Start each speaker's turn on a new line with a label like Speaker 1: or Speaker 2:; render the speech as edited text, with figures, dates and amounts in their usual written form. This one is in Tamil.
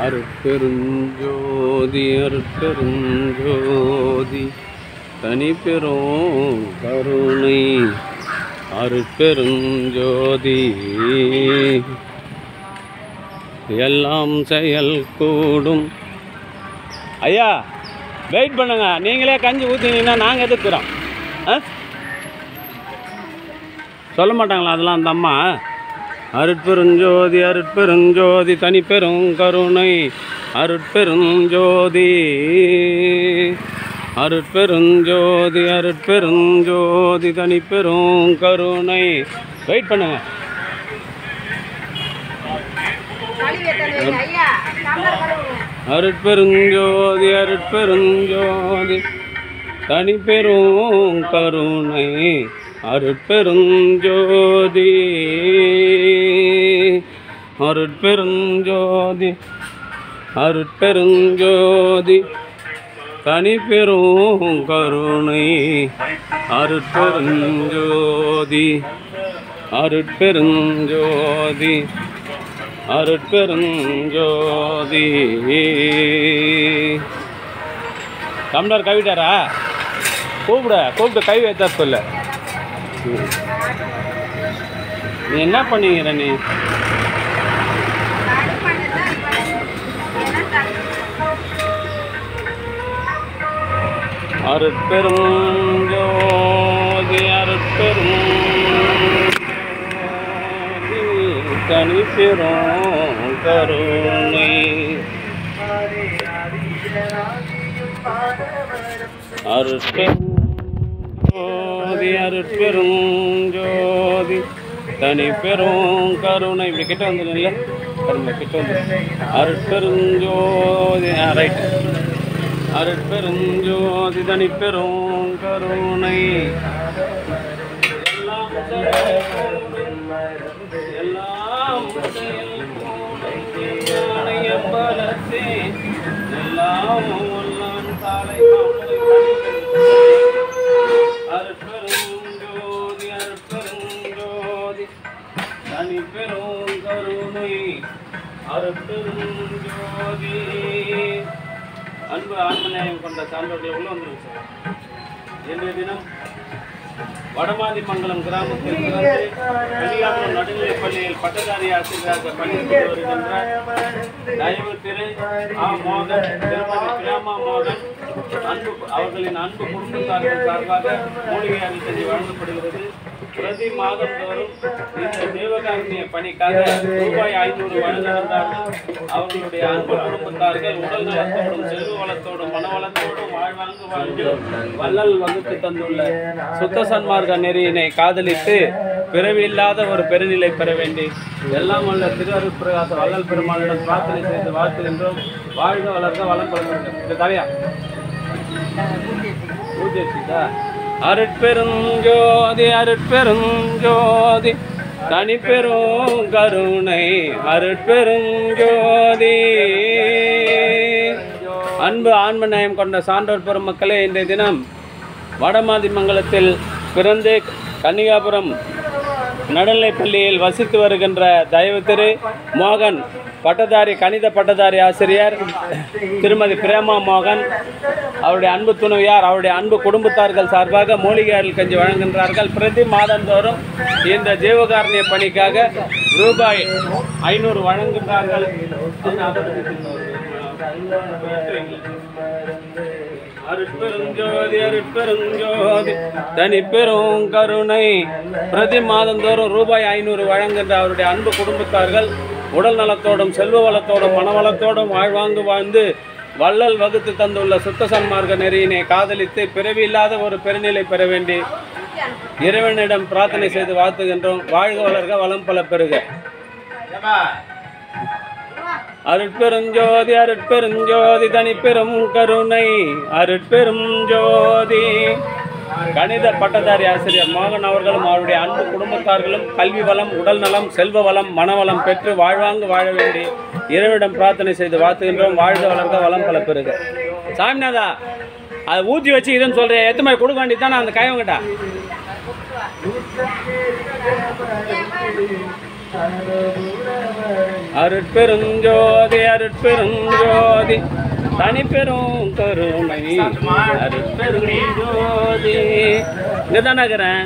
Speaker 1: அருட்பெருஞ்சோதி அருட்பெருஞ்சோதி தனிப்பெரும் கருணை அருட்பெருஞ்சோதி எல்லாம் செயல் கூடும். ஐயா வெயிட் பண்ணுங்க, நீங்களே கஞ்சி ஊற்றினீங்கன்னா நாங்கள் எதுக்குறோம்? சொல்ல மாட்டாங்களா அதெல்லாம் அந்த அம்மா? அருட்பெருஞ்சோதி அருட்பெருஞ்சோதி தனிப்பெரும் கருணை அருட்பெருஞ்சோதி அருட்பெருஞ்சோதி அருட்பெருஞ்சோதி தனிப்பெரும் கருணை. வெயிட் பண்ணுங்க. அருட்பெருஞ்சோதி அருட்பெருஞ்சோதி தனிப்பெரும் கருணை அருட்பெருஞ்சோதி அருட்பெருஞ்சோதி அருட்பெருஞ்சோதி தனிப்பெரும் கருணை அருட்பெருஞ்சோதி அருட்பெருஞ்சோதி அருட்பெருஞ்சோதி. தமிழர் கவிட்டாரா? கூப்பிட்டு கை வைத்தா சொல்ல. நீ என்ன பண்ணீங்கிற? நீ அருட்பெருஞ்சோதி அருட்பெருஞ்சோதி தனிப்பெரும் கருணை அருட்பெருஞ்சோதி அருட்பெருஞ்சோதி தனிப்பெரும் கருணை. இப்படி கிட்ட வந்துடும்ல, கிட்ட வந்து அருட்பெருஞ்சோதி. ரைட். அருட்பெருஞ்சோதி தனிப்பெரும் கருணை எல்லாம் பலத்தே எல்லாம் அருட்பெருஞ்சோதி அருட்பெருஞ்சோதி தனிப்பெரும் கருணை அருட்பெருஞ்சோதி. அன்பு ஆன்மநேயம் கொண்ட சான்றோர்கள் உள்ள வந்துருச்சு. இன்றைய தினம் வடமாதிமங்கலம் கிராமத்தில் கன்னியாகுமரி நடுநிலைப் பள்ளியில் பட்டதாரி ஆசிரியராக பணிபுரிந்து வருகின்ற தயவு திரு மோகன், திருமதி பிரியாமா மோகன் அவர்களின் அன்பு குடும்பத்தார்கள் சார்பாக மூலிகை அரிசி வழங்கப்படுகிறது. பிரதி மாதந்தோறும் இந்த தேவகாருண்ய பணிக்காக ரூபாய் 500 வழங்குகின்றார்கள். அவர்களுடைய அன்பு குடும்பத்தார்கள் உடல் நலத்தோடும் செல்வ வளத்தோடும் மனவளத்தோடும் வாழ்வாங்கு வாழ்ந்து வள்ளல் வகுத்து தந்துள்ள சுத்த சன்மார்க்க நெறியினை காதலித்து பிறவி இல்லாத ஒரு பெருநிலை பெற வேண்டி எல்லாம் வல்ல திரு அருட்பிரகாச வள்ளல் பெருமானிடம் பிரார்த்தனை செய்து வாழ்த்துகின்றோம். வாழ்க வளர்க வளம் பலர்க. இந்த தலையா பூஜைதா. அருட்பெருஞ்சோதி அருட்பெருஞ்சோதி தனிப்பெரும் கருணை அருட்பெருஞ்சோதி. அன்பு ஆன்மநேயம் கொண்ட சான்றோர் பெருமக்களே, இன்றைய தினம் வடமாதிமங்கலத்தில் பிறந்து கன்னியாகுமரி நடுநிலைப் பள்ளியில் வசித்து வருகின்ற தயவு திரு மோகன் பட்டதாரி கணித பட்டதாரி ஆசிரியர் திருமதி பிரேமா மோகன் அவருடைய அன்பு துணைவியார் அவருடைய அன்பு குடும்பத்தார்கள் சார்பாக மூலிகை கஞ்சி வழங்குகின்றார்கள். பிரதி மாதந்தோறும் இந்த ஜீவகாருண்ய பணிக்காக ரூபாய் 500 வழங்குகின்றார்கள். அருட்பெருஞ்சோதி அருட்பெருஞ்சோதி தனிப்பெரும் கருணை. பிரதி மாதந்தோறும் ரூபாய் 500 வழங்குகின்ற அவருடைய அன்பு குடும்பத்தார்கள் உடல் நலத்தோடும் செல்வ வளத்தோடும் மனவளத்தோடும் வாழ்வாங்கு வாழ்ந்து வள்ளல் வகுத்து தந்துள்ள சுத்த சன்மார்க்க நெறியினை காதலித்து பிறவி இல்லாத ஒரு பெருநிலை பெற வேண்டி இறைவனிடம் பிரார்த்தனை செய்து வாழ்த்துகின்றோம். வாழ்க வளர்க வளம் பல பெறுக. அருட்பெருஞ்சோதி அருட்பெருஞ்சோதி தனிப்பெரும் கருணை அருட்பெருஞ்சோதி. கணித பட்டதாரி ஆசிரியர் மோகன் அவர்களும் அவருடைய அன்பு குடும்பத்தார்களும் கல்வி வளம் உடல் நலம் செல்வ வளம் மனவளம் பெற்று வாழ்வாங்கு வாழ வேண்டி இறைவனிடம் பிரார்த்தனை செய்து வாழ்த்துகின்றோம். வாழ்க வளர்க வளம் பல பெறுக. சாமிநாதா, அதை ஊற்றி வச்சு இதுன்னு சொல்கிறேன். எத்தனை மாதிரி கொடுக்க வேண்டியது தானே அந்த கைவங்கிட்ட?
Speaker 2: Thank you.
Speaker 1: அருட்பெருஞ்சோதி அருட்பெருஞ்சோதி தனிப்பெரும் கருணை அருட்பெருஞ்சோதி இங்கே தானே இருக்கிறேன்.